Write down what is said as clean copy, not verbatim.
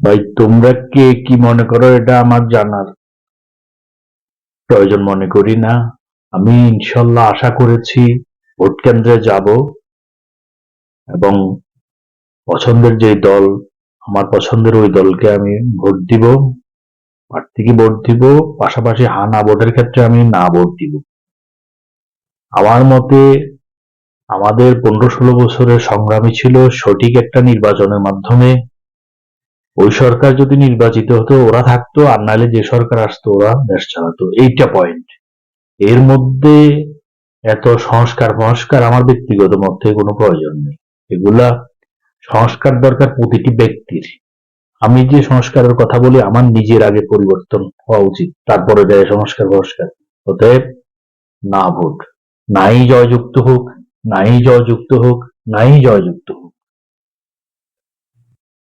ভাই, তোমরা কে কি মনে করো এটা আমার জানার প্রয়োজন মনে করি না। আমি ইনশাল্লাহ আশা করেছি ভোট কেন্দ্রে যাব এবং পছন্দের যে দল, আমার পছন্দের ওই দলকে আমি ভোট দিব, প্রার্থীকে ভোট দিব। পাশাপাশি হা না ভোটের ক্ষেত্রে আমি না ভোট দিব। আমার মতে আমাদের 15-16 বছরের সংগ্রামী ছিল সঠিক একটা নির্বাচনের মাধ্যমে। ওই সরকার যদি নির্বাচিত হতো ওরা থাকতো, আর নাহলে যে সরকার আসতো ওরা দেশ চালাতো। এইটা পয়েন্ট। এর মধ্যে এত সংস্কার মহস্কার আমার ব্যক্তিগত মত থেকে কোনো প্রয়োজন নেই। এগুলা সংস্কার দরকার প্রতিটি ব্যক্তির। আমি যে সংস্কারের কথা বলি আমার নিজের আগে পরিবর্তন হওয়া উচিত, তারপরে যায় সংস্কার মহস্কার। অতএব না ভোট, নাই জয়যুক্ত হোক, নাই জয়যুক্ত হোক, নাই জয়যুক্ত হোক।